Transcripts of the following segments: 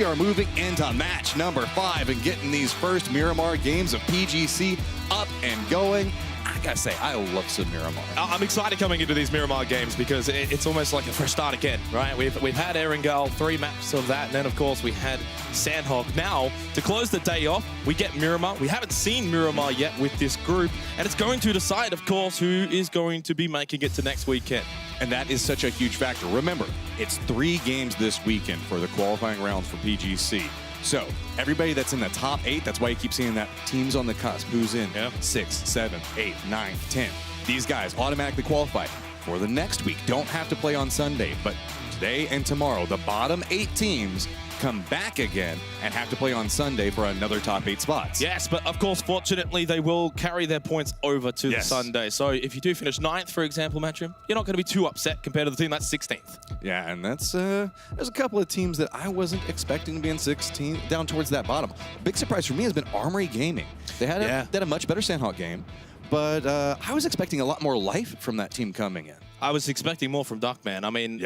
We are moving into match number 5 and getting these first Miramar games of PGC up and going. I gotta say, I love some Miramar. I'm excited coming into these Miramar games because it's almost like a fresh start again, right? We've had Erangel, 3 maps of that, and then of course we had Sandhog. Now, to close the day off, we get Miramar. We haven't seen Miramar yet with this group, and it's going to decide, of course, who is going to be making it to next weekend. And that is such a huge factor. Remember, it's 3 games this weekend for the qualifying rounds for PGC. So everybody that's in the top 8, that's why you keep seeing that teams on the cusp. Who's in 6, 7, 8, 9, 10. These guys automatically qualify for the next week. Don't have to play on Sunday, but today and tomorrow, the bottom 8 teams come back again and have to play on Sunday for another top 8 spots. Yes, but of course, fortunately, they will carry their points over to the Sunday. So if you do finish 9th, for example, Matchroom, you're not going to be too upset compared to the team that's 16th. Yeah, and that's there's a couple of teams that I wasn't expecting to be in 16, down towards that bottom. Big surprise for me has been Armory Gaming. They had a much better Sandhawk game, but I was expecting a lot more life from that team coming in. I was expecting more from Duckman. I mean,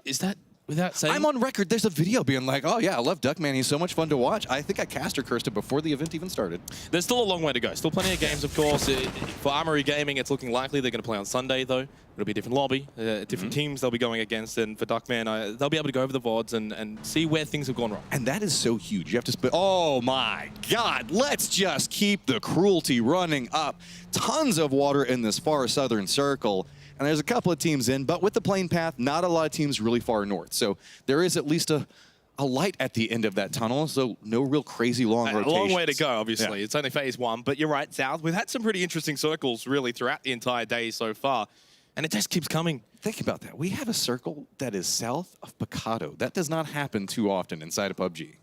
is that... Without saying, I'm on record. There's a video being like, oh yeah, I love Duckman. He's so much fun to watch. I think I caster cursed it before the event even started. There's still a long way to go. Still plenty of games, of course. For Armory Gaming, it's looking likely they're going to play on Sunday, though. It'll be a different lobby, different teams they'll be going against. And for Duckman, they'll be able to go over the VODs and see where things have gone wrong. And that is so huge. You have to split. Oh my God. Let's just keep the cruelty running up. Tons of water in this far southern circle. And there's a couple of teams in, but with the plane path, not a lot of teams really far north. So there is at least a light at the end of that tunnel, so no real crazy long rotations. A long way to go, obviously. It's only phase 1, but you're right, South. We've had some pretty interesting circles, really, throughout the entire day so far, and it just keeps coming. Think about that. We have a circle that is south of Picado. That does not happen too often inside of PUBG.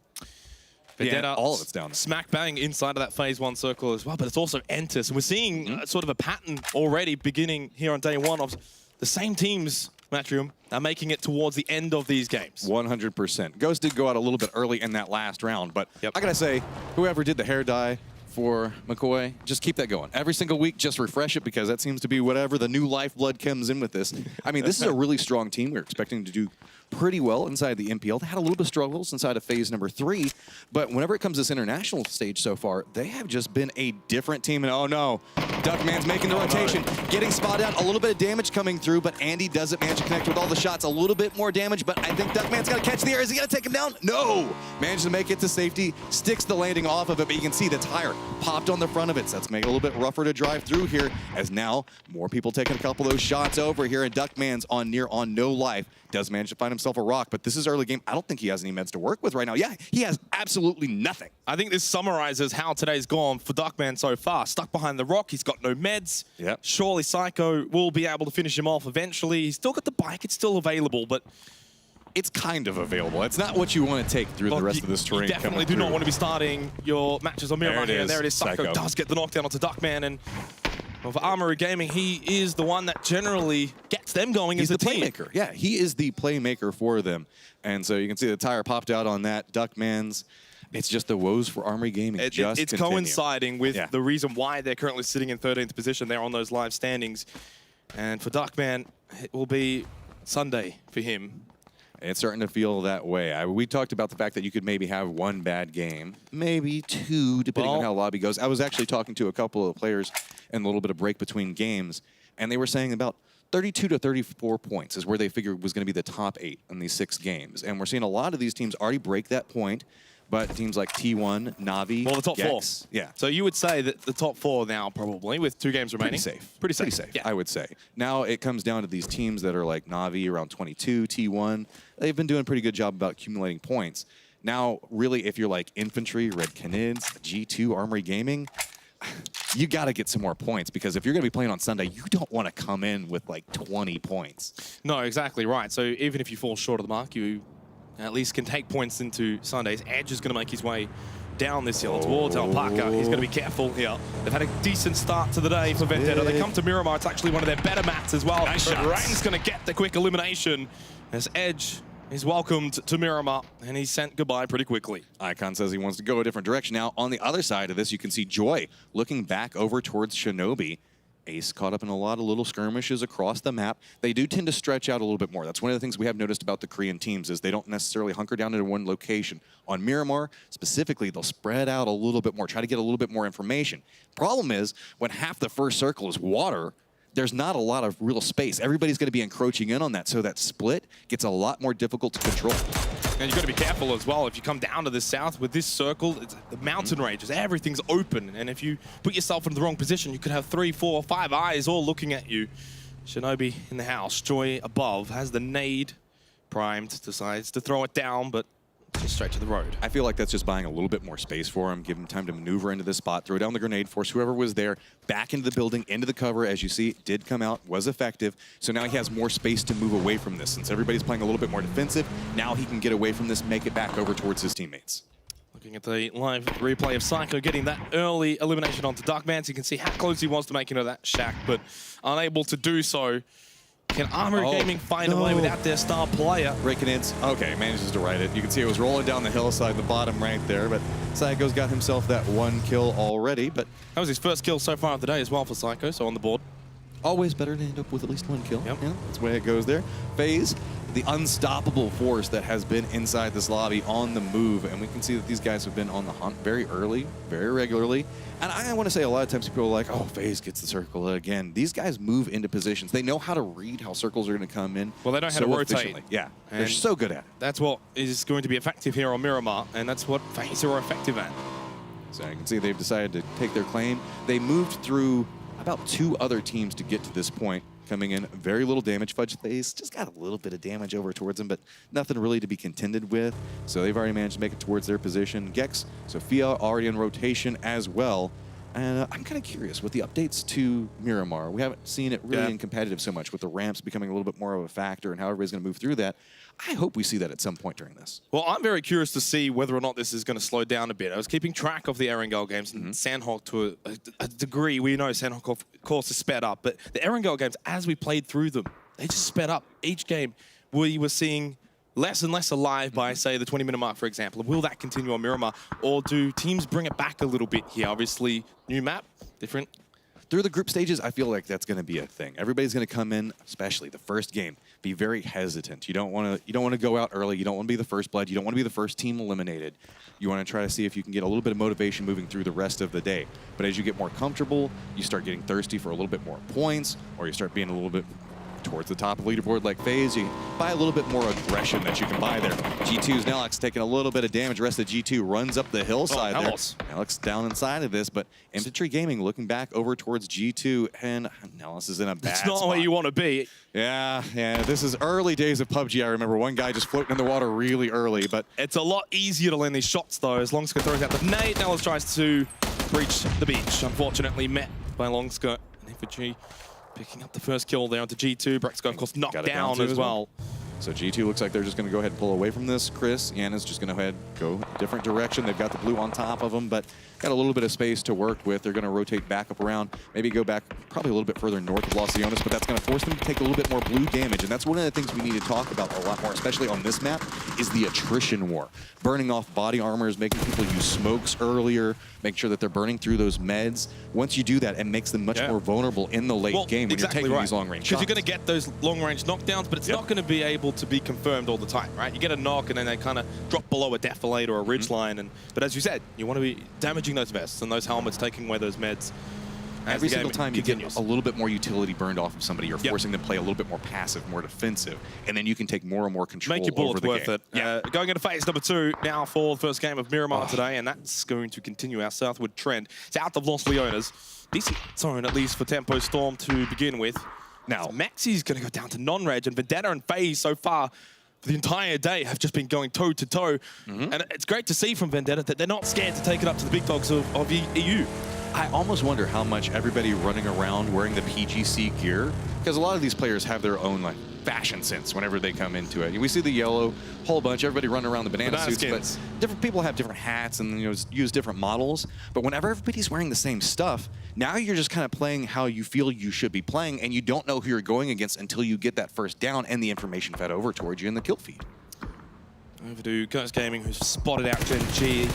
Yeah, all of it's down there. Smack bang inside of that phase 1 circle as well, but it's also Entis. And we're seeing sort of a pattern already beginning here on day 1 of the same teams, Matchroom, are making it towards the end of these games. 100%. Ghost did go out a little bit early in that last round, but I gotta say, whoever did the hair dye for McCoy, just keep that going. Every single week, just refresh it because that seems to be whatever the new lifeblood comes in with this. I mean, this is a really strong team. We're expecting to do pretty well inside the MPL. They had a little bit of struggles inside of phase number 3, but whenever it comes to this international stage so far, they have just been a different team. And oh no, Duckman's making the rotation, getting spotted out, a little bit of damage coming through, but Andy doesn't manage to connect with all the shots. A little bit more damage, but I think Duckman's got to catch the air. Is he going to take him down? No! Manages to make it to safety, sticks the landing off of it, but you can see the tire popped on the front of it, so that's making it a little bit rougher to drive through here, as now more people taking a couple of those shots over here, and Duckman's on no life. Does manage to find himself a rock, but this is early game. I don't think he has any meds to work with right now. Yeah, he has absolutely nothing. I think this summarizes how today's gone for Duckman so far. Stuck behind the rock, he's got no meds. Surely Psycho will be able to finish him off eventually. He's still got the bike, it's still available, but it's kind of available. It's not what you want to take through the rest of this terrain. You definitely do not want to be starting your matches on Miramar here. There it is. Psycho does get the knockdown onto Duckman, and well, for Armory Gaming, he is the one that generally gets them going as a team. He's the playmaker. Yeah, he is the playmaker for them. And so you can see the tire popped out on that. Duckman's, it's just the woes for Armory Gaming. It's coinciding with the reason why they're currently sitting in 13th position. They're on those live standings. And for Duckman, it will be Sunday for him. It's starting to feel that way. We talked about the fact that you could maybe have 1 bad game, maybe 2, depending on how lobby goes. I was actually talking to a couple of players in a little bit of break between games, and they were saying about 32 to 34 points is where they figured was going to be the top 8 in these 6 games. And we're seeing a lot of these teams already break that point, but teams like T1, Navi, the top Gex, 4. Yeah. So you would say that the top 4 now, probably, with 2 games remaining. Pretty safe, yeah. I would say. Now it comes down to these teams that are like Navi around 22, T1. They've been doing a pretty good job about accumulating points. Now, really, if you're like Infantry, Red Canids, G2, Armory Gaming, you got to get some more points, because if you're going to be playing on Sunday, you don't want to come in with like 20 points. No, exactly right. So even if you fall short of the mark, you at least can take points into Sundays. Edge is going to make his way down this hill towards Alpaca. He's going to be careful here. They've had a decent start to the day for Vendetta. They come to Miramar. It's actually one of their better maps as well. Nice shot. Rain's going to get the quick elimination as Edge is welcomed to Miramar, and he's sent goodbye pretty quickly. Icon says he wants to go a different direction. Now, on the other side of this, you can see Joy looking back over towards Shinobi. Ace caught up in a lot of little skirmishes across the map. They do tend to stretch out a little bit more. That's one of the things we have noticed about the Korean teams is they don't necessarily hunker down into one location. On Miramar, specifically, they'll spread out a little bit more, try to get a little bit more information. Problem is, when half the first circle is water, there's not a lot of real space. Everybody's going to be encroaching in on that, so that split gets a lot more difficult to control. And you've got to be careful as well. If you come down to the south with this circle, it's the mountain ranges, everything's open. And if you put yourself in the wrong position, you could have 3, 4, 5 eyes all looking at you. Shinobi in the house, Joy above, has the nade primed, decides to throw it down, but just straight to the road. I feel like that's just buying a little bit more space for him, give him time to maneuver into this spot, throw down the grenade, force whoever was there back into the building, into the cover. As you see, did come out, was effective. So now he has more space to move away from this. Since everybody's playing a little bit more defensive, now he can get away from this, make it back over towards his teammates. Looking at the live replay of Psycho getting that early elimination onto Darkman, so you can see how close he was to making it that shack, but unable to do so. Can Armory Gaming find a way without their star player? Breaking in. Okay, manages to right it. You can see it was rolling down the hillside, the bottom right there, but Psycho's got himself that 1 kill already, but that was his first kill so far of the day as well for Psycho, so on the board. Always better to end up with at least 1 kill. Yep. Yeah, that's the way it goes there. FaZe, the unstoppable force that has been inside this lobby on the move, and we can see that these guys have been on the hunt very early, very regularly. And I want to say a lot of times people are like, oh, FaZe gets the circle again. These guys move into positions. They know how to read how circles are going to come in. Well, they know how to rotate. Yeah, they're so good at it. That's what is going to be effective here on Miramar, and that's what FaZe are effective at. So you can see they've decided to take their claim. They moved through about 2 other teams to get to this point, coming in very little damage. Fudge FaZe just got a little bit of damage over towards them, but nothing really to be contended with. So they've already managed to make it towards their position. Gex, Sophia already in rotation as well. And I'm kind of curious with the updates to Miramar. We haven't seen it really in competitive so much with the ramps becoming a little bit more of a factor and how everybody's going to move through that. I hope we see that at some point during this. Well, I'm very curious to see whether or not this is going to slow down a bit. I was keeping track of the Erangel games and Sandhawk to a degree. We know Sandhawk, of course, is sped up, but the Erangel games, as we played through them, they just sped up. Each game, we were seeing less and less alive by, say, the 20-minute mark, for example. Will that continue on Miramar, or do teams bring it back a little bit here? Obviously, new map, different. Through the group stages, I feel like that's going to be a thing. Everybody's going to come in, especially the first game, be very hesitant. You don't want to go out early. You don't want to be the first blood. You don't want to be the first team eliminated. You want to try to see if you can get a little bit of motivation moving through the rest of the day. But as you get more comfortable, you start getting thirsty for a little bit more points, or you start being a little bit towards the top of the leaderboard like FaZe, you buy a little bit more aggression that you can buy there. G2's Nelix taking a little bit of damage. The rest of G2 runs up the hillside there. Nelix down inside of this, but Infantry Gaming looking back over towards G2, and Nelix is in a bad spot. It's not where you want to be. Yeah, this is early days of PUBG. I remember one guy just floating in the water really early, but it's a lot easier to land these shots, though, as Longska throws out the nade. Nelix tries to breach the beach, unfortunately met by Longska. And Infantry picking up the first kill there onto G2. Brexco, of course, knocked down as well. So G2 looks like they're just going to go ahead and pull away from this. Chris, Yanna's just going to go ahead go a different direction. They've got the blue on top of them, but got a little bit of space to work with. They're going to rotate back up around, maybe go back probably a little bit further north of Los Leones, but that's going to force them to take a little bit more blue damage. And that's one of the things we need to talk about a lot more, especially on this map, is the attrition war. Burning off body armors, making people use smokes earlier, making sure that they're burning through those meds. Once you do that, it makes them much more vulnerable in the late game when you're taking these long-range shots. Because you're going to get those long-range knockdowns, but it's not going to be able to be confirmed all the time, right? You get a knock, and then they kind of drop below a defilade or a ridge line. But as you said, you want to be damaging those vests and those helmets, taking away those meds. Every single time you get a little bit more utility burned off of somebody, you're forcing them to play a little bit more passive, more defensive, and then you can take more and more control over the game. Make your bullets worth it. Going into phase number 2 now for the first game of Miramar today, and that's going to continue our southward trend. South of Los Leones. Decent zone, at least, for Tempo Storm to begin with. Now, Maxi's going to go down to non-reg, and Vendetta and FaZe so far for the entire day have just been going toe-to-toe. And it's great to see from Vendetta that they're not scared to take it up to the big dogs of EU. I almost wonder how much everybody running around wearing the PGC gear, because a lot of these players have their own fashion sense whenever they come into it. We see the yellow, whole bunch, everybody running around the banana suits, but different people have different hats and use different models. But whenever everybody's wearing the same stuff, now you're just kind of playing how you feel you should be playing, and you don't know who you're going against until you get that first down and the information fed over towards you in the kill feed. Over to Curse Gaming, who's spotted out Gen G.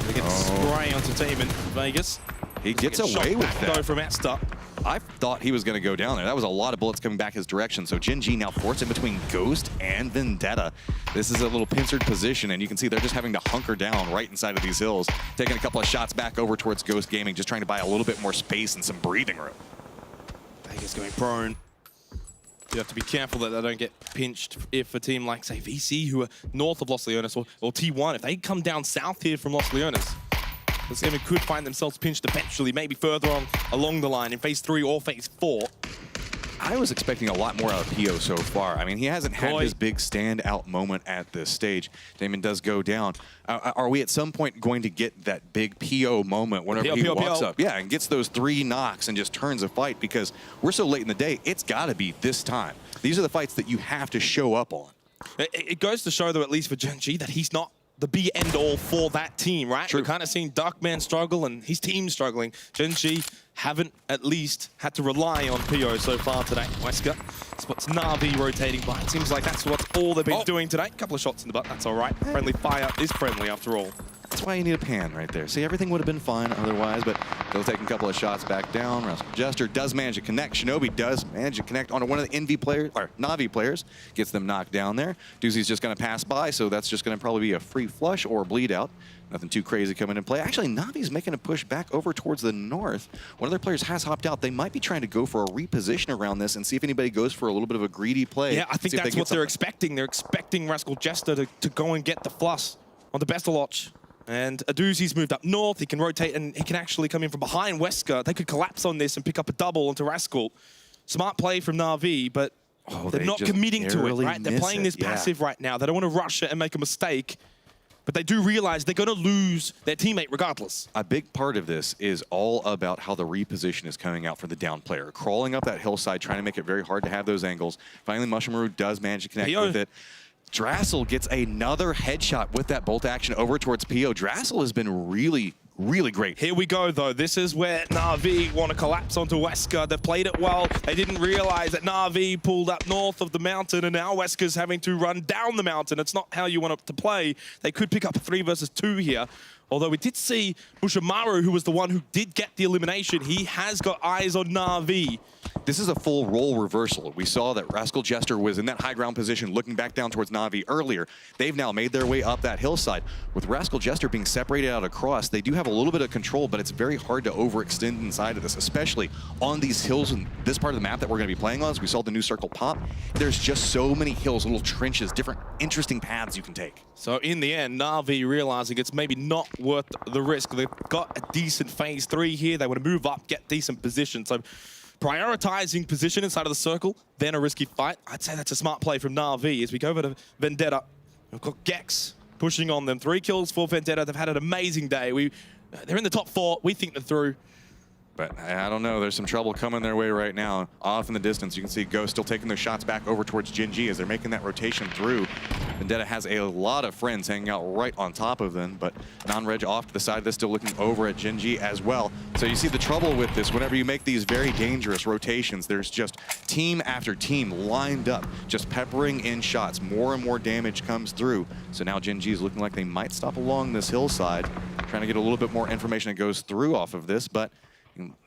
They get the spray onto team in Vegas. He gets away with that. Though from Esta. I thought he was going to go down there. That was a lot of bullets coming back his direction. So Gen G now forced in between Ghost and Vendetta. This is a little pincered position, and you can see they're just having to hunker down right inside of these hills, taking a couple of shots back over towards Ghost Gaming, just trying to buy a little bit more space and some breathing room. Vegas going prone. You have to be careful that they don't get pinched if a team like, say, VC, who are north of Los Leones, or T1, if they come down south here from Los Leones, this game could find themselves pinched eventually, maybe further on along the line in phase 3 or phase 4. I was expecting a lot more out of Pio so far. I mean, he hasn't had his big standout moment at this stage. Damon does go down. Are we at some point going to get that big Pio moment whenever he walks up? Yeah, and gets those 3 knocks and just turns a fight, because we're so late in the day, it's got to be this time. These are the fights that you have to show up on. It goes to show, though, at least for Gen G, that he's not the be-end-all for that team, right? True. We're kind of seeing Darkman struggle and his team struggling. Gen G haven't at least had to rely on Pio so far today. Wesker spots Na'Vi rotating by. It seems like that's all they've been doing today. A couple of shots in the butt, that's all right. Friendly fire is friendly after all. That's why you need a pan right there. See, everything would have been fine otherwise, but they'll take a couple of shots back down. Rascal Jester does manage to connect. Shinobi does manage to connect onto one of the Envy players, or Na'Vi players. Gets them knocked down there. Doozy's just going to pass by, so that's just going to probably be a free flush or bleed out. Nothing too crazy coming into play. Actually, Navi's making a push back over towards the north. One of their players has hopped out. They might be trying to go for a reposition around this and see if anybody goes for a little bit of a greedy play. Yeah, I think that's what they're expecting. They're expecting Rascal Jester to go and get the flush on the Bestelotch. And Aduzi's moved up north. He can rotate, and he can actually come in from behind Wesker. They could collapse on this and pick up a double onto Rascal. Smart play from Na'Vi, but they're not committing to it, right? They're playing this passive right now. They don't want to rush it and make a mistake. But they do realize they're going to lose their teammate regardless. A big part of this is all about how the reposition is coming out for the down player. Crawling up that hillside, trying to make it very hard to have those angles. Finally, Mushroom does manage to connect with it. Drassel gets another headshot with that bolt action over towards Pio. Drassel has been really great. Here we go, though. This is where Na'Vi want to collapse onto Wesker. They've played it well. They didn't realize that Na'Vi pulled up north of the mountain, and now Wesker's having to run down the mountain. It's not how you want it to play. They could pick up a 3 versus 2 here. Although we did see Bushimaru, who was the one who did get the elimination, he has got eyes on Na'Vi. This is a full role reversal. We saw that Rascal Jester was in that high ground position looking back down towards Na'Vi earlier. They've now made their way up that hillside. With Rascal Jester being separated out across, they do have a little bit of control, but it's very hard to overextend inside of this, especially on these hills in this part of the map that we're going to be playing on. As we saw the new circle pop, there's just so many hills, little trenches, different interesting paths you can take. So in the end, Na'Vi realizing it's maybe not worth the risk. They've got a decent phase 3 here. They want to move up, get decent position. So prioritizing position inside of the circle, then a risky fight. I'd say that's a smart play from Na'Vi. As we go over to Vendetta, we've got Gex pushing on them. 3 kills for Vendetta. They've had an amazing day. They're in the top 4. We think they're through. But I don't know, there's some trouble coming their way right now. Off in the distance, you can see Ghost still taking those shots back over towards Gen G as they're making that rotation through. Vendetta has a lot of friends hanging out right on top of them, but non-reg off to the side of this, still looking over at Gen G as well. So you see the trouble with this, whenever you make these very dangerous rotations, there's just team after team lined up, just peppering in shots. More and more damage comes through. So now Gen G is looking like they might stop along this hillside, trying to get a little bit more information that goes through off of this, but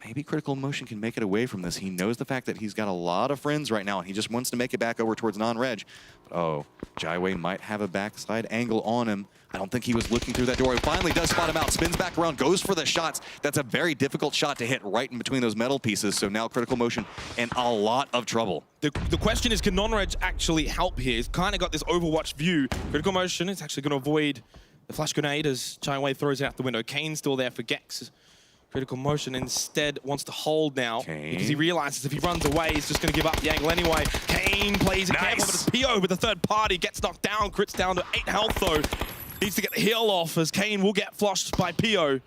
maybe Critical Motion can make it away from this. He knows the fact that he's got a lot of friends right now, and he just wants to make it back over towards non-reg. Oh, Jaiwei might have a backside angle on him. I don't think he was looking through that door. He finally does spot him out, spins back around, goes for the shots. That's a very difficult shot to hit right in between those metal pieces, so now Critical Motion in a lot of trouble. The question is, can non-reg actually help here? He's kind of got this Overwatch view. Critical Motion is actually going to avoid the flash grenade as Jaiwei throws it out the window. Kane's still there for Gex. Critical Motion instead wants to hold now because he realizes if he runs away, he's just going to give up the angle anyway. Kane plays it careful, but it's Pio with the third party. Gets knocked down, crits down to 8 health though. Needs to get the heal off as Kane will get flushed by Pio.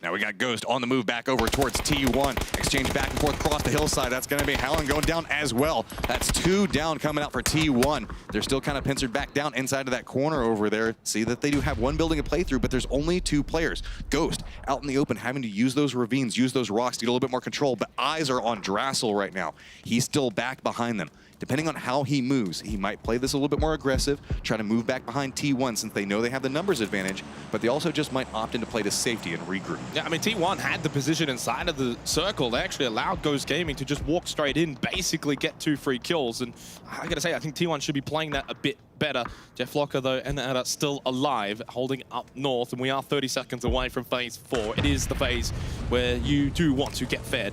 Now we got Ghost on the move back over towards T1. Exchange back and forth across the hillside. That's going to be Howland going down as well. That's 2 down coming out for T1. They're still kind of pincered back down inside of that corner over there. See that they do have one building to play through, but there's only 2 players. Ghost out in the open, having to use those ravines, use those rocks to get a little bit more control, but eyes are on Drassel right now. He's still back behind them. depending on how he moves, he might play this a little bit more aggressive, try to move back behind T1 since they know they have the numbers advantage, but they also just might opt in to play to safety and regroup. Yeah, I mean, T1 had the position inside of the circle. They actually allowed Ghost Gaming to just walk straight in, basically get 2 free kills. And I gotta say, I think T1 should be playing that a bit better. Jeff Locker, though, and Ada still alive, holding up north, and we are 30 seconds away from phase 4. It is the phase where you do want to get fed.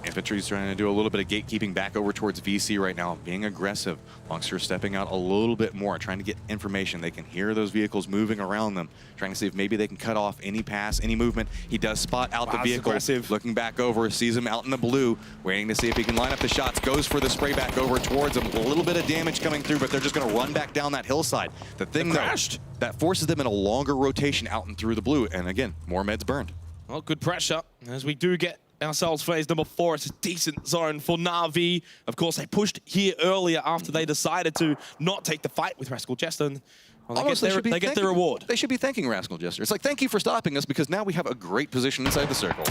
Infantry's trying to do a little bit of gatekeeping back over towards VC right now, being aggressive. Longster stepping out a little bit more, trying to get information. They can hear those vehicles moving around them, trying to see if maybe they can cut off any pass, any movement. He does spot out the vehicle, looking back over, sees him out in the blue, waiting to see if he can line up the shots, goes for the spray back over towards him. A little bit of damage coming through, but they're just going to run back down that hillside. The thing that forces them in a longer rotation out and through the blue, and again, more meds burned. Well, good pressure as we do get ourselves phase number 4. It's a decent zone for Na'Vi. Of course, they pushed here earlier after they decided to not take the fight with Rascal Jester. And, well, they get their reward. They should be thanking Rascal Jester. It's like, thank you for stopping us, because now we have a great position inside the circle.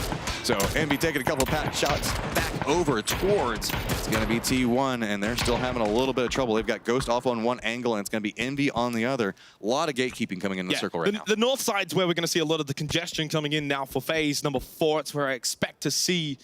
So Envy taking a couple of shots back over towards, it's going to be T1, and they're still having a little bit of trouble. They've got Ghost off on one angle, and it's going to be Envy on the other. A lot of gatekeeping coming in the circle right now. The north side's where we're going to see a lot of the congestion coming in now for phase number 4. It's where I expect to see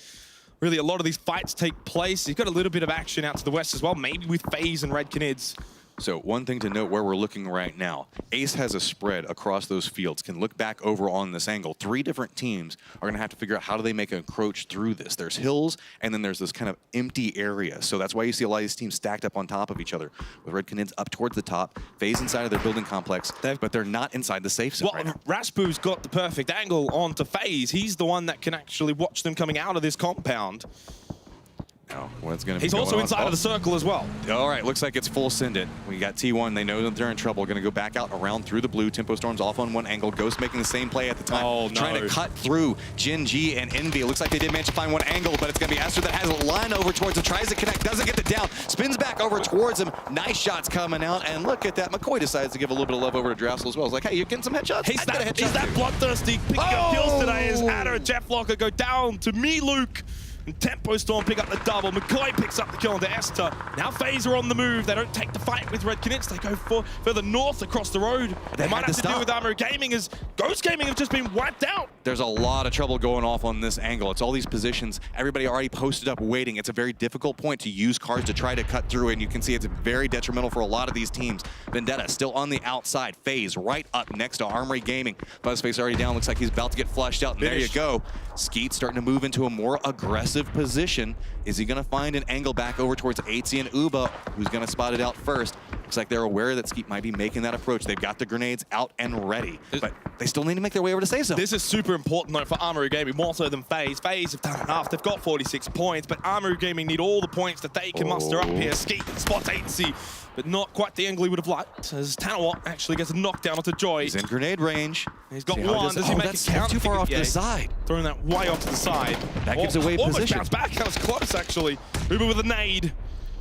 really a lot of these fights take place. You've got a little bit of action out to the west as well, maybe with FaZe and Red Canids. So one thing to note where we're looking right now, Ace has a spread across those fields, can look back over on this angle. 3 different teams are going to have to figure out how do they make an approach through this. There's hills, and then there's this kind of empty area. So that's why you see a lot of these teams stacked up on top of each other, with Red Canids up towards the top, FaZe inside of their building complex, but they're not inside the safe zone right now. Raspu's got the perfect angle onto FaZe. He's the one that can actually watch them coming out of this compound. Now, what's going to be He's also inside of the circle as well. All right, looks like it's full send it. We got T1. They know that they're in trouble. Going to go back out around through the blue. Tempo Storm's off on one angle. Ghost making the same play at the time. Oh, no. Trying to cut through Gen G and Envy. It looks like they did manage to find one angle, but it's going to be Esther that has a line over towards him. Tries to connect, doesn't get the down. Spins back over towards him. Nice shots coming out. And look at that. McCoy decides to give a little bit of love over to Drossel as well. It's like, hey, you're getting some headshots? He's that bloodthirsty picking up kills today as Ada and Jeff Locker go down to me, Luke. And Tempo Storm pick up the double. McCoy picks up the kill onto Esther. Now FaZe are on the move. They don't take the fight with Red Canids. They go further north across the road. They might have to deal with Armory Gaming as Ghost Gaming have just been wiped out. There's a lot of trouble going off on this angle. It's all these positions. Everybody already posted up waiting. It's a very difficult point to use cards to try to cut through, and you can see it's very detrimental for a lot of these teams. Vendetta still on the outside. FaZe right up next to Armory Gaming. Buzzface already down. Looks like he's about to get flushed out. And there you go. Skeet starting to move into a more aggressive position. Is he going to find an angle back over towards Atzi and Uba, who's going to spot it out first? Looks like they're aware that Skeet might be making that approach. They've got the grenades out and ready, but they still need to make their way over to safe zone. This is super important, though, for Armory Gaming, more so than FaZe. FaZe have done enough. They've got 46 points, but Armory Gaming need all the points that they can muster up here. Skeet spots Atzi, but not quite the angle he would have liked, as Tanawat actually gets a knockdown onto Joy. He's in grenade range. He's got one. Does he make a count? Too far off to the side. Throwing that way off to the side. That gives away almost position. Bounced back. That was close, actually. Uber with a nade.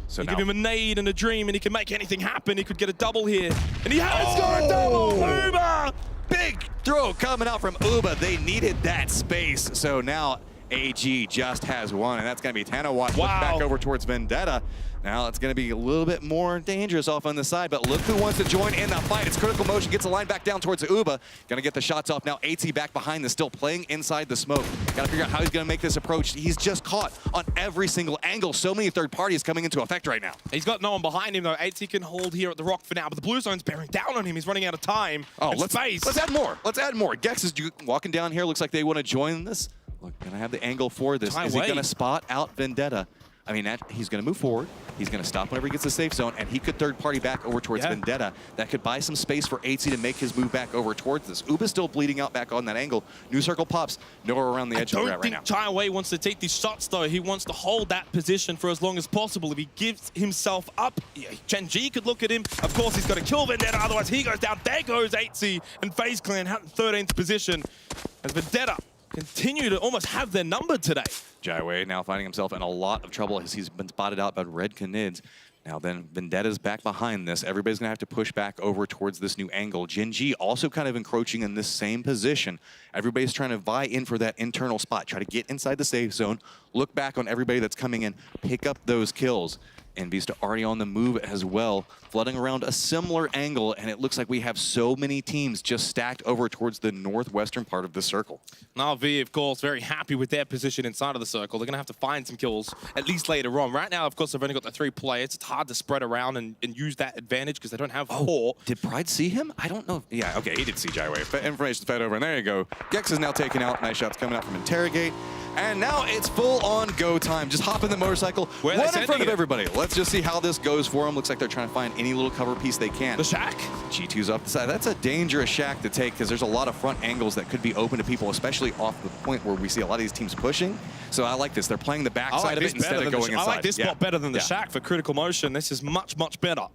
So you now, give him a nade and a dream, and he can make anything happen. He could get a double here. And he has got a double! Uber! Big throw coming out from Uba. They needed that space. So now AG just has one, and that's going to be Tanawat. Wow. Back over towards Vendetta. Now it's going to be a little bit more dangerous off on the side, but look who wants to join in the fight. It's Critical Motion, gets a line back down towards Uba. Going to get the shots off now. AT back behind this, still playing inside the smoke. Got to figure out how he's going to make this approach. He's just caught on every single angle. So many third parties coming into effect right now. He's got no one behind him, though. AT can hold here at the rock for now, but the blue zone's bearing down on him. He's running out of time. Oh, let's add more. Let's add more. Gex is walking down here. Looks like they want to join this. Look, going to have the angle for this. Is he going to spot out Vendetta? I mean, he's going to move forward. He's going to stop whenever he gets the safe zone, and he could third party back over towards Vendetta. That could buy some space for AT to make his move back over towards this. Uba's still bleeding out back on that angle. New circle pops. Nowhere around the edge of the right now. I don't think Chai Wei wants to take these shots, though. He wants to hold that position for as long as possible. If he gives himself up, Chen Ji could look at him. Of course, he's got to kill Vendetta, otherwise he goes down. There goes AT and FaZe Clan out in 13th position as Vendetta continue to almost have their number today. Jaiwei now finding himself in a lot of trouble as he's been spotted out by Red Canids. Now then, Vendetta's back behind this. Everybody's going to have to push back over towards this new angle. Genji also kind of encroaching in this same position. Everybody's trying to vie in for that internal spot. Try to get inside the safe zone, look back on everybody that's coming in, pick up those kills. Envy's already on the move as well, flooding around a similar angle, and it looks like we have so many teams just stacked over towards the northwestern part of the circle. Na'Vi, of course, very happy with their position inside of the circle. They're going to have to find some kills, at least later on. Right now, of course, they've only got the 3 players. It's hard to spread around and use that advantage because they don't have 4. Did Pride see him? I don't know. Yeah, okay, he did see Jywave. Information fed over, and there you go. Gex is now taken out. Nice shots coming out from Interrogate. And now it's full-on go time. Just hop in the motorcycle, one in front of everybody. Let's just see how this goes for them. Looks like they're trying to find any little cover piece they can. The shack? G2's up the side. That's a dangerous shack to take because there's a lot of front angles that could be open to people, especially off the point where we see a lot of these teams pushing. So I like this. They're playing the backside of it instead of going inside. I like this spot better than the shack for critical motion. This is much, much better.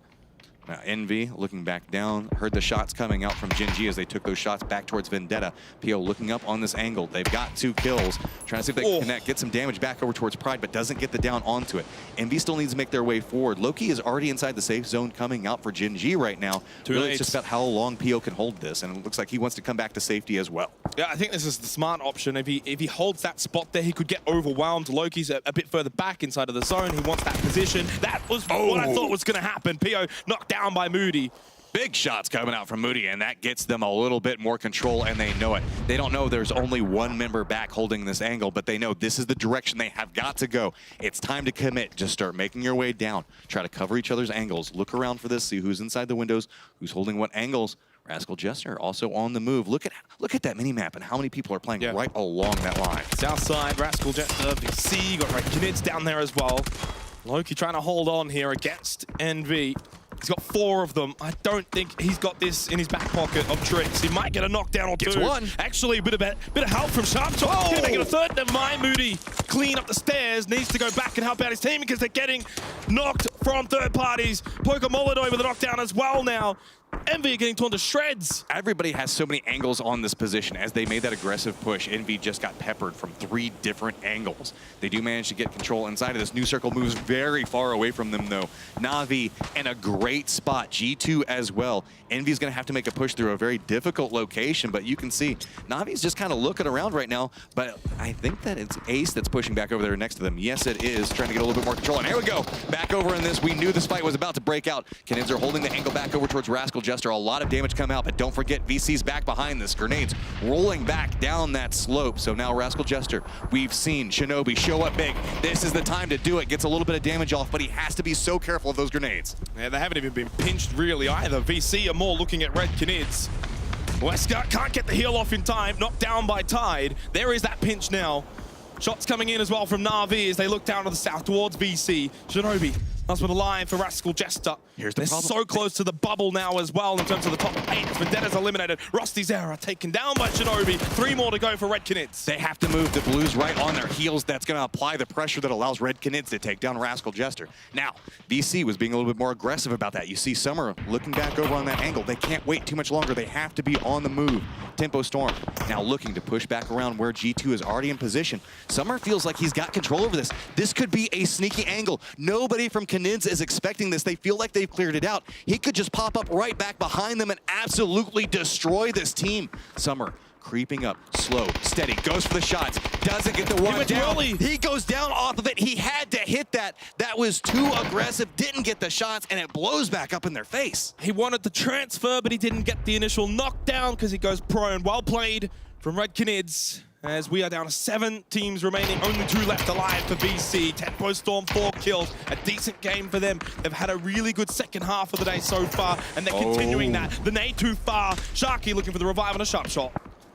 Now, Envy looking back down, heard the shots coming out from Gen G as they took those shots back towards Vendetta. PO looking up on this angle. They've got 2 kills, trying to see if they can connect, get some damage back over towards Pride, but doesn't get the down onto it. Envy still needs to make their way forward. Loki is already inside the safe zone coming out for Gen G right now. Really, it's just about how long PO can hold this, and it looks like he wants to come back to safety as well. Yeah, I think this is the smart option. If he holds that spot there, he could get overwhelmed. Loki's a bit further back inside of the zone. He wants that position. That was what I thought was going to happen. PO knocked down by Moody. Big shots coming out from Moody, and that gets them a little bit more control, and they know it. They don't know there's only 1 member back holding this angle, but they know this is the direction they have got to go. It's time to commit. Just start making your way down. Try to cover each other's angles. Look around for this, see who's inside the windows, who's holding what angles. Rascal Jester also on the move. Look at that mini-map and how many people are playing right along that line. South side, Rascal Jester, VC, got Knids down there as well. Loki trying to hold on here against Envy. He's got 4 of them. I don't think he's got this in his back pocket of tricks. He might get a knockdown or 2. Gets 1. Actually, a bit of help from Sharpshot. Gonna make it a 3rd. Never mind, Moody. Clean up the stairs. Needs to go back and help out his team because they're getting knocked from third parties. Pokemolodo with a knockdown as well now. Envy are getting torn to shreds. Everybody has so many angles on this position. As they made that aggressive push, Envy just got peppered from 3 different angles. They do manage to get control inside of this. New Circle moves very far away from them, though. Na'Vi in a great spot. G2 as well. Envy's going to have to make a push through a very difficult location, but you can see Na'Vi's just kind of looking around right now, but I think that it's Ace that's pushing back over there next to them. Yes, it is. Trying to get a little bit more control. And here we go. Back over in this. We knew this fight was about to break out. Knids are holding the angle back over towards Rascal Jester. A lot of damage come out, but don't forget VC's back behind this. Grenades rolling back down that slope. So now Rascal Jester, we've seen Shinobi show up big. This is the time to do it. Gets a little bit of damage off, but he has to be so careful of those grenades. Yeah, they haven't even been pinched really either. VC are more looking at Red Knids. Wesker can't get the heal off in time. Knocked down by Tide. There is that pinch now. Shots coming in as well from Na'Vi as they look down to the south towards VC. Shinobi, that's with a line for Rascal Jester. Here's the problem. So close to the bubble now as well in terms of the top 8. Vendetta's eliminated. Rusty's Era taken down by Shinobi. 3 more to go for Red Knids. They have to move the Blues right on their heels. That's going to apply the pressure that allows Red Knids to take down Rascal Jester. Now, VC was being a little bit more aggressive about that. You see Summer looking back over on that angle. They can't wait too much longer. They have to be on the move. Tempo Storm now looking to push back around where G2 is already in position. Summer feels like he's got control over this. This could be a sneaky angle. Nobody from Knids is expecting this. They feel like they've cleared it out. He could just pop up right back behind them and absolutely destroy this team. Summer creeping up, slow, steady, goes for the shots, doesn't get the one down. He goes down off of it. He had to hit that. That was too aggressive, didn't get the shots, and it blows back up in their face. He wanted the transfer, but he didn't get the initial knockdown because he goes prone. Well played from Red Knids. As we are down to 7 teams remaining, only 2 left alive for VC. Tempo Storm, 4 kills, a decent game for them. They've had a really good second half of the day so far, and they're continuing that. The nade too far. Sharky looking for the revive and a sharp shot.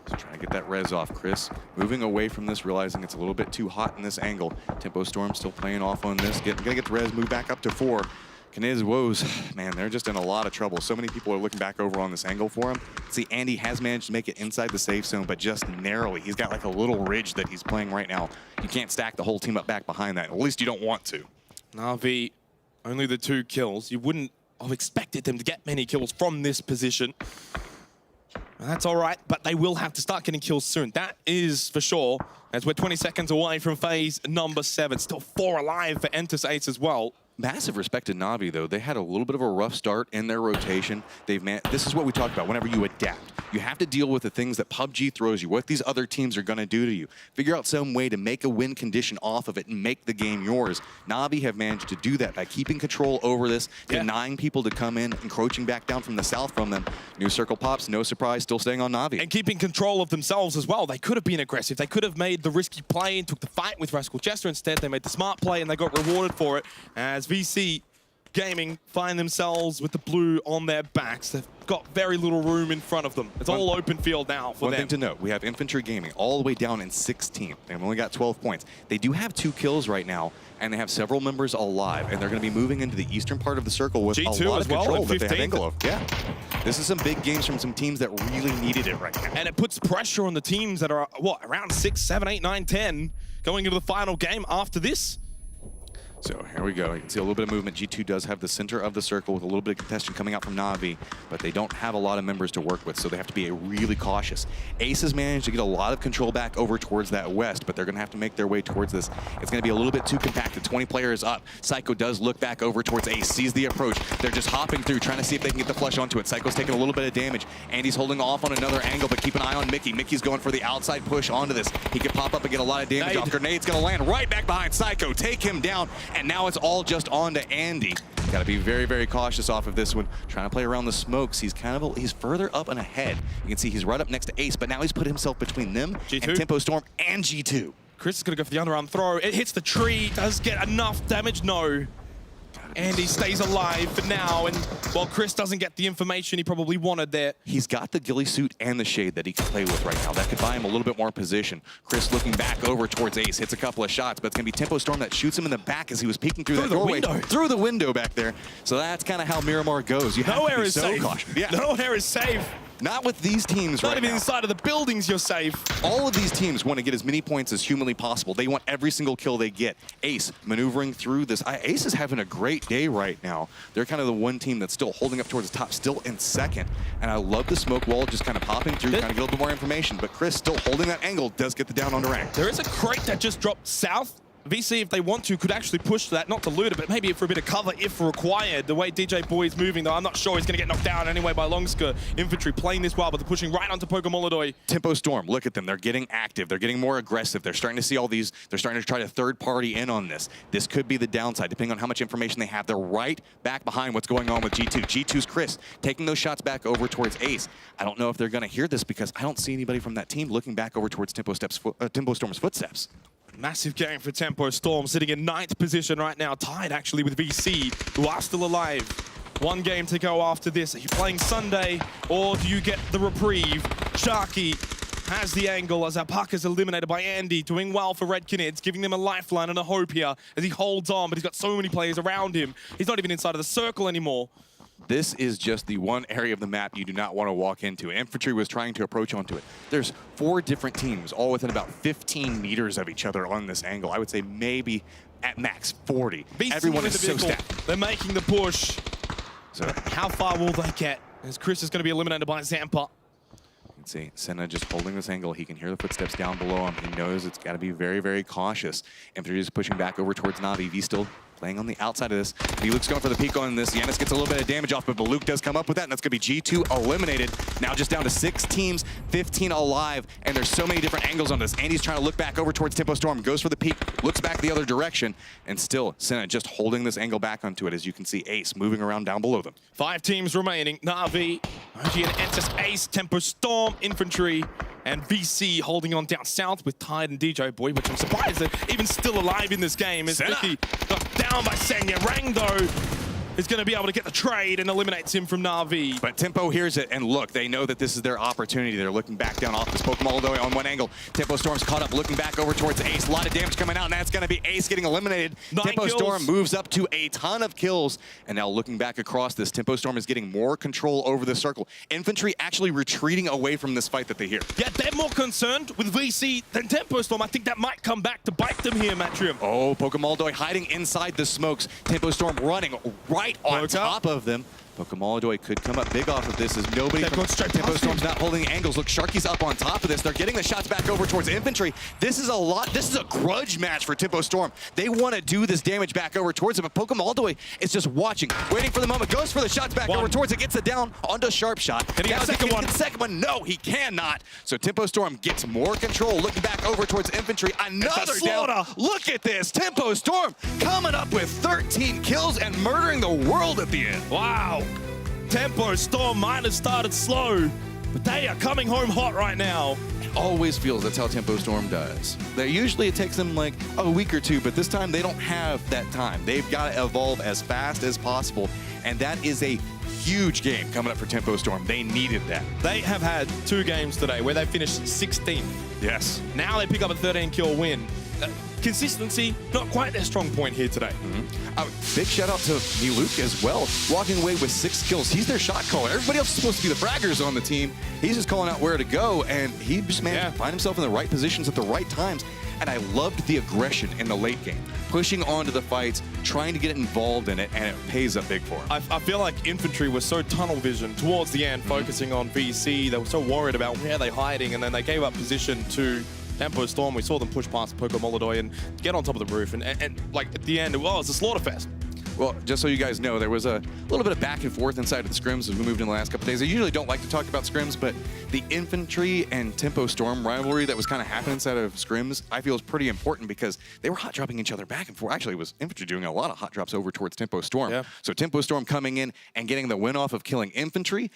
Just trying to get that res off. Chris moving away from this, realizing it's a little bit too hot in this angle. Tempo Storm still playing off on this. Gonna get the res, move back up to 4. Knids woes, man, they're just in a lot of trouble. So many people are looking back over on this angle for him. See, Andy has managed to make it inside the safe zone, but just narrowly. He's got like a little ridge that he's playing right now. You can't stack the whole team up back behind that. At least you don't want to. Na'Vi, only the 2 kills. You wouldn't have expected them to get many kills from this position. That's all right, but they will have to start getting kills soon. That is for sure, as we're 20 seconds away from phase number 7. Still 4 alive for Entis Ace as well. Massive respect to Na'Vi, though. They had a little bit of a rough start in their rotation. This is what we talked about. Whenever you adapt, you have to deal with the things that PUBG throws you, what these other teams are going to do to you. Figure out some way to make a win condition off of it and make the game yours. Na'Vi have managed to do that by keeping control over this, denying people to come in, encroaching back down from the south from them. New circle pops, no surprise, still staying on Na'Vi. And keeping control of themselves as well. They could have been aggressive. They could have made the risky play and took the fight with Rascal Jester. Instead, they made the smart play and they got rewarded for it. As VC Gaming find themselves with the blue on their backs. They've got very little room in front of them. It's all open field now for them. One thing to note, we have Infantry Gaming all the way down in 16th. They've only got 12 points. They do have 2 kills right now, and they have several members alive, and they're going to be moving into the eastern part of the circle with G2 a lot as of well, control at that they have 15th. angle of. Yeah. This is some big games from some teams that really needed it right now. And it puts pressure on the teams that are, what, around 6, 7, 8, 9, 10, going into the final game after this. So here we go. You can see a little bit of movement. G2 does have the center of the circle with a little bit of contention coming out from Na'Vi, but they don't have a lot of members to work with, so they have to be really cautious. Ace has managed to get a lot of control back over towards that west, but they're going to have to make their way towards this. It's going to be a little bit too compacted. 20 players up. Psycho does look back over towards Ace, sees the approach. They're just hopping through, trying to see if they can get the flush onto it. Psycho's taking a little bit of damage. Andy's holding off on another angle, but keep an eye on Mickey. Mickey's going for the outside push onto this. He could pop up and get a lot of damage off. Grenade's going to land right back behind Psycho, take him down, and now it's all just on to Andy. Got to be very, very cautious off of this one. Trying to play around the smokes. He's he's further up and ahead. You can see he's right up next to Ace, but now he's put himself between them G2. and Tempo Storm and G2. Chris is going to go for the underarm throw. It hits the tree. Does get enough damage? No. Andy stays alive for now, and while Chris doesn't get the information he probably wanted there. He's got the ghillie suit and the shade that he can play with right now. That could buy him a little bit more position. Chris looking back over towards Ace, hits a couple of shots, but it's going to be Tempo Storm that shoots him in the back as he was peeking through that doorway. Through the window back there. So that's kind of how Miramar goes. You have to be so cautious. Yeah. Nowhere is safe. Not with these teams right now. Not even inside of the buildings you're safe. All of these teams want to get as many points as humanly possible. They want every single kill they get. Ace maneuvering through this. Ace is having a great day right now. They're kind of the one team that's still holding up towards the top, still in second. And I love the smoke wall just kind of popping through, trying to get a little bit more information. But Chris still holding that angle, does get the down on the rank. There is a crate that just dropped south. VC, if they want to, could actually push that, not to loot it, but maybe for a bit of cover if required. The way DJ Boy is moving, though, I'm not sure he's going to get knocked down anyway by Longska. Infantry playing this well, but they're pushing right onto Pokemolodoy. Tempo Storm, look at them. They're getting active. They're getting more aggressive. They're starting to see all these. They're starting to try to third party in on this. This could be the downside, depending on how much information they have. They're right back behind what's going on with G2. G2's Chris taking those shots back over towards Ace. I don't know if they're going to hear this because I don't see anybody from that team looking back over towards Tempo Storm's footsteps. Massive game for Tempo Storm, sitting in 9th position right now, tied actually with VC, who are still alive. One game to go after this. Are you playing Sunday, or do you get the reprieve? Sharky has the angle as Alpaca's eliminated by Andy, doing well for Red Knids, giving them a lifeline and a hope here as he holds on, but he's got so many players around him. He's not even inside of the circle anymore. This is just the one area of the map you do not want to walk into. Infantry was trying to approach onto it. There's 4 different teams, all within about 15 meters of each other on this angle. I would say maybe at max 40. Everyone is so stacked. They're making the push. So how far will they get? As Chris is going to be eliminated by Zampa. You can see Senna just holding this angle. He can hear the footsteps down below him. He knows it's got to be very, very cautious. Infantry is pushing back over towards Na'Vi. V still playing on the outside of this. Luke's going for the peek on this. Yanis gets a little bit of damage off, but Luke does come up with that, and that's going to be G2 eliminated. Now just down to 6 teams, 15 alive, and there's so many different angles on this. Andy's trying to look back over towards Tempo Storm, goes for the peek, looks back the other direction, and still Senna just holding this angle back onto it, as you can see Ace moving around down below them. 5 teams remaining. Na'Vi, OG and Entis, Ace, Tempo Storm, Infantry, and VC holding on down south with Tide and DJ Boy, which I'm surprised they're even still alive in this game. As Vicky got down by Senya. Rang, though, is going to be able to get the trade and eliminates him from Na'Vi. But Tempo hears it, and look, they know that this is their opportunity. They're looking back down off this Pokemolodoy on one angle. Tempo Storm's caught up, looking back over towards Ace. A lot of damage coming out, and that's going to be Ace getting eliminated. 9 Tempo kills. Storm moves up to a ton of kills, and now looking back across this, Tempo Storm is getting more control over the circle. Infantry actually retreating away from this fight that they hear. Yeah, they're more concerned with VC than Tempo Storm. I think that might come back to bite them here, Matrium. Oh, Pokemolodoy hiding inside the smokes. Tempo Storm running right on top of them. Pokemon could come up big off of this as nobody They've from gone straight Tempo past him. Storm's not holding angles. Look, Sharky's up on top of this. They're getting the shots back over towards infantry. This is a lot. This is a grudge match for Tempo Storm. They want to do this damage back over towards him, but Pokemon is just watching, waiting for the moment, goes for the shots back over towards it, gets it down onto Sharp Shot. Can he get the second one? No, he cannot. So Tempo Storm gets more control, looking back over towards infantry. Another down. Look at this. Tempo Storm coming up with 13 kills and murdering the world at the end. Wow. Tempo Storm might have started slow, but they are coming home hot right now. Always feels that's how Tempo Storm does. Usually it takes them like a week or two, but this time they don't have that time. They've got to evolve as fast as possible, and that is a huge game coming up for Tempo Storm. They needed that. They have had 2 games today where they finished 16th. Yes. Now they pick up a 13-kill win. Consistency, not quite their strong point here today. Big shout out to Luke as well, walking away with 6 kills. He's their shot caller. Everybody else is supposed to be the fraggers on the team. He's just calling out where to go, and he just managed to find himself in the right positions at the right times. And I loved the aggression in the late game, pushing onto the fights, trying to get involved in it, and it pays up big for him. I feel like infantry was so tunnel vision towards the end, focusing on VC. They were so worried about where they're hiding, and then they gave up position to Tempo Storm. We saw them push past Pokemon and get on top of the roof, and like at the end, well, it's a slaughter fest. Well, just so you guys know, there was a little bit of back and forth inside of the scrims as we moved in the last couple days. I usually don't like to talk about scrims, but the infantry and Tempo Storm rivalry that was kind of happening inside of scrims, I feel is pretty important because they were hot dropping each other back and forth. Actually, it was infantry doing a lot of hot drops over towards Tempo Storm. Yeah. So Tempo Storm coming in and getting the win off of killing infantry,